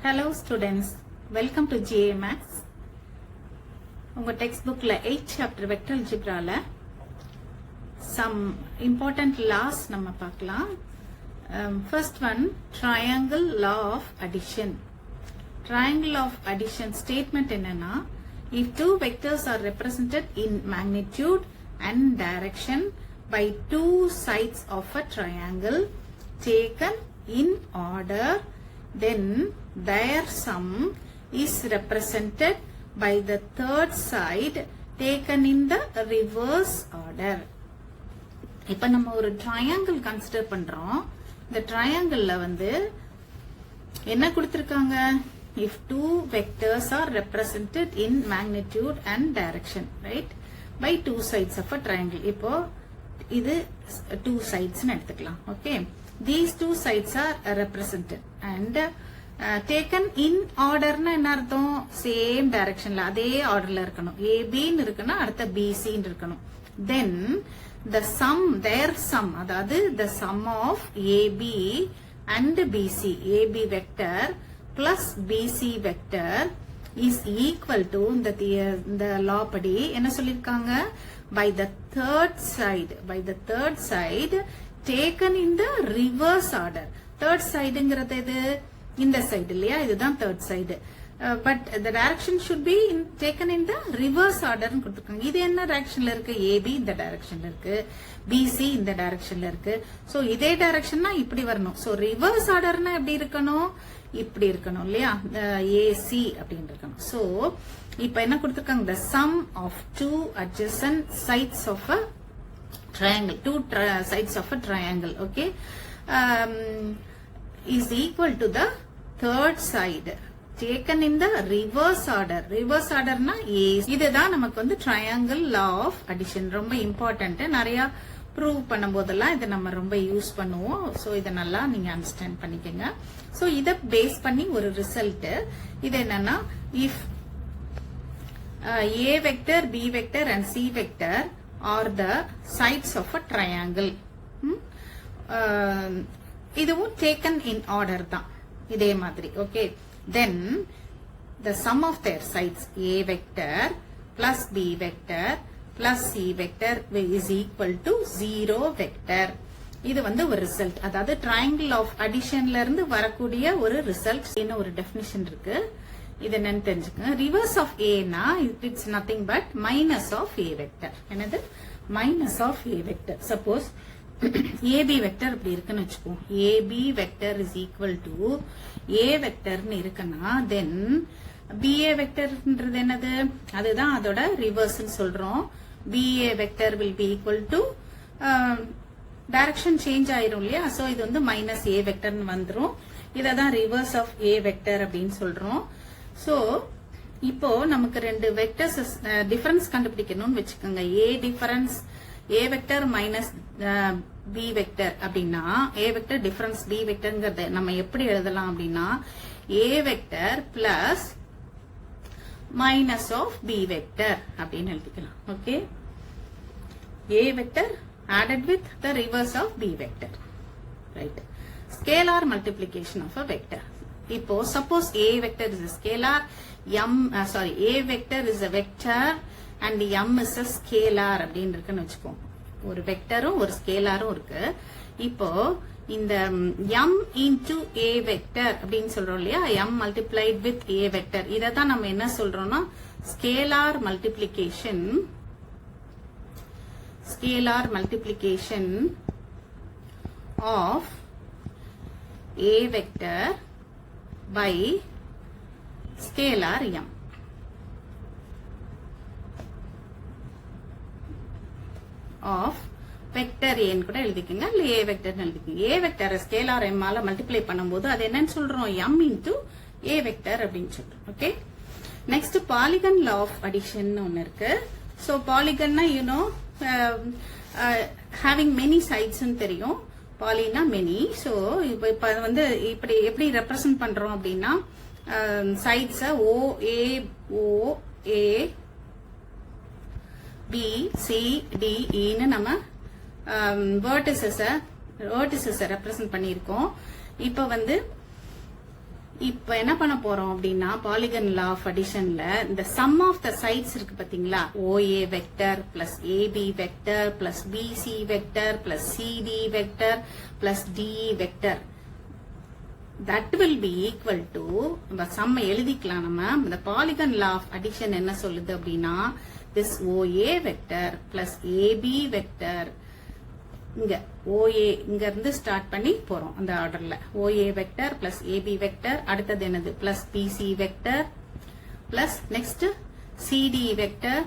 Hello students, welcome to GA Max. உங்க textbookல 8th chapter vector algebraல some important laws நம்ம பார்க்கலாம். First one, triangle law of addition. Triangle of addition statement என்னன்னா, if two vectors are represented in magnitude and direction by two sides of a triangle taken in order, then their sum is represented by the third side taken in the reverse order. இப்ப நம்ம ஒரு triangle consider பண்றோம். இந்த triangleல வந்து என்ன கொடுத்திருக்காங்க? If two vectors are represented in magnitude and direction, right? By two sides of a triangle. இப்போ இது two sides னு எடுத்துக்கலாம். Okay? These two sides are represented and taken in order னா என்ன அர்த்தம்? சேம் டைரக்ஷன்ல அதே ஆர்டர்ல இருக்கணும். AB ன்னு இருக்குன்னா அடுத்த BC ன்னு இருக்கணும். Then the sum, their sum, அதாவது the sum of AB and BC, AB vector plus BC vector is equal to the law படி என்ன சொல்லிருக்காங்க? By the third side taken in the reverse order. Third sideங்கிறது இது இந்த side இல்லையா? இதுதான் third side. But the direction should be taken in the reverse order னு கொடுத்திருக்காங்க. இது என்ன டைரக்ஷன்ல இருக்கு? AB இந்த டைரக்ஷன்ல இருக்கு, BC இந்த டைரக்ஷன்ல இருக்கு. சோ இதே டைரக்ஷன்னா இப்படி வரணும். சோ ரிவர்ஸ் ஆர்டர்னா எப்படி இருக்கணும்? இப்படி இருக்கணும் இல்லையா? AC அப்படின்னு இருக்கணும். சோ இப்போ என்ன கொடுத்திருக்காங்க? The sum of two adjacent sides of a triangle, two sides of a triangle, okay, is equal to the third side taken in the reverse order. Reverse order na இதுதான் நமக்கு வந்து triangle law of addition. ரொம்ப important. நிறைய prove பண்ணும்போதெல்லாம் இதை நம்ம ரொம்ப use பண்ணுவோம். So இதை நல்லா நீங்க அண்டர்ஸ்டாண்ட் பண்ணிக்கங்க. ஸோ இதை பேஸ் பண்ணி ஒரு ரிசல்ட் இது என்னன்னா, if A vector, B vector and C vector are the sides of a triangle. இதுவும் taken in order தான் இதே மாதிரி. Okay, then the sum of their sides A vector plus B vector plus C vector is equal to 0 vector. இது வந்து ஒரு result. அதாவது triangle of additionல இருந்து வரக்கூடிய ஒரு ரிசல்ட். என்ன ஒரு டெஃபினிஷன் இருக்கு, இது என்னன்னு தெரிஞ்சுக்கங்க. ரிவர்ஸ் ஆஃப் A னா it's nothing but minus of A vector. என்னது? Minus of A vector. Suppose AB vector இப்படி இருக்குன்னு வச்சுக்கோம். AB vector is equal to A வெக்டர்னு இருக்குன்னா தென் BA வெக்டர்ன்றது என்னது? அதுதான் அதோட ரிவர்ஸ்னு சொல்றோம். BA vector will be equal to direction change ஆயிரும் இல்லையா? சோ இது வந்து மைனஸ் A வெக்டர்னு வந்துரும். இததான் ரிவர்ஸ் ஆஃப் A வெக்டர் அப்படின்னு சொல்றோம். சோ இப்போ நமக்கு ரெண்டு வெக்டர்ஸ் டிஃபரன்ஸ் கண்டுபிடிக்கணும்னு வச்சுக்கோங்க. A difference A vector minus B vector அப்படின்னா A வெக்டர் டிஃபரன்ஸ் B வெக்டர்ங்கிறத நம்ம எப்படி எழுதலாம் அப்படின்னா A vector plus minus of B vector அப்படின்னு எழுதிக்கலாம். Okay, A vector added with the reverse of B vector, right? Scalar multiplication of a vector. இப்போ suppose A vector is a scalar, A vector is a vector and M is a scalar அப்படின்னு இருக்குன்னு வச்சுக்கோம். ஒரு வெக்டரும் ஒரு ஸ்கேலாரும் இருக்கு. இப்போ இந்த M into A vector அப்படின்னு சொல்றோம் இல்லையா? M multiplied with A vector. இதை தான் நம்ம என்ன சொல்றோம்னா scalar multiplication of A vector by scalar M. of vector A ன்னு கூட எழுதிக்கங்க, இல்ல A vector எழுதிக்கங்க. A vector scalar M ஆல மல்டிப்ளை பண்ணும்போது அது என்னன்னு சொல்றோம்? M into A vector அப்படின்னு சொல்றோம். Okay, next polygon law of addition ஒன்னு இருக்கு. சோ பாலிகன்னா you know having many sides ன்னு தெரியும். பாலினா many. சோ இப்ப வந்து இப்படி எப்படி ரெப்ரசன்ட் பண்றோம் அப்படின்னா sides OA B C D E ன்னு நம்ம vertices ரெப்ரசன்ட் பண்ணியிருக்கோம். இப்ப வந்து இப்ப என்ன பண்ண போறோம் அப்படின்னா பாலிகன் லா ஆஃப் அடிஷன்ல இந்த சம் ஆஃப் த சைட்ஸ் இருக்கு பாத்தீங்களா, OA vector plus AB vector plus BC vector plus CD vector plus DE vector that will be equal to இந்த சம் எழுதிக்கலாம். நம்ம இந்த பாலிகன் லா ஆஃப் அடிஷன் என்ன சொல்லுது அப்படின்னா this OA vector plus AB vector, இங்க OA இங்க இருந்து ஸ்டார்ட் பண்ணி போறோம் அந்த ஆர்டர்ல. OA vector plus AB vector, அடுத்தது என்னது plus BC vector plus next CD vector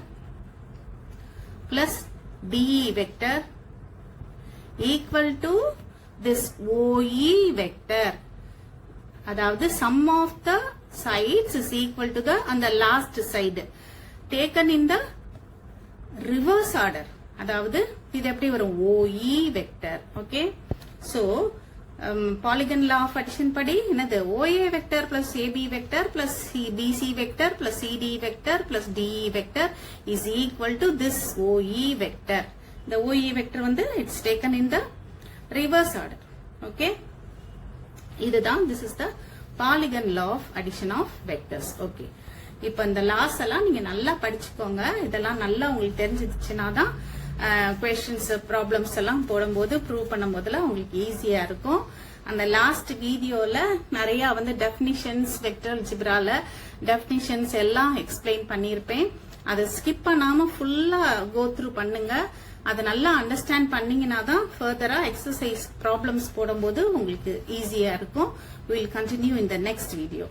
plus DE vector equal to this OE vector. அதாவது sum of the sides is equal to the அந்த last side taken in the reverse order. அதாவது இது எப்படி வரும் OE vector. Okay, so polygon law of addition படி என்னது OA vector plus AB vector plus BC vector plus CD vector plus DE vector is equal to this OE vector. இந்த OE vector வந்து it's taken in the reverse order. Okay, இதுதான் this is the polygon law of addition of vectors. Okay, இப்ப இந்த loss எல்லாம் நீங்க நல்லா படிச்சுக்கோங்க. இதெல்லாம் நல்லா உங்களுக்கு தெரிஞ்சிச்சுன்னா தான் क्वेश्चंस ப்ராப்ளம்ஸ் எல்லாம் போடும்போது ப்ரூவ் பண்ணும் போதெல்லாம் உங்களுக்கு ஈஸியா இருக்கும். அந்த லாஸ்ட் வீடியோல நிறைய வந்து டெஃபினிஷன்ஸ் வெக்டர் அல்ஜிப்ரால டெஃபினிஷன்ஸ் எல்லாம் எக்ஸ்பிளைன் பண்ணியிருப்பேன். அதை ஸ்கிப் பண்ணாம ஃபுல்லா கோ த்ரூ பண்ணுங்க. அதை நல்லா அண்டர்ஸ்டாண்ட் பண்ணீங்கன்னா தான் ஃபர்தரா எக்ஸசைஸ் ப்ராப்ளம்ஸ் போடும்போது உங்களுக்கு ஈஸியா இருக்கும். we will continue in the next video.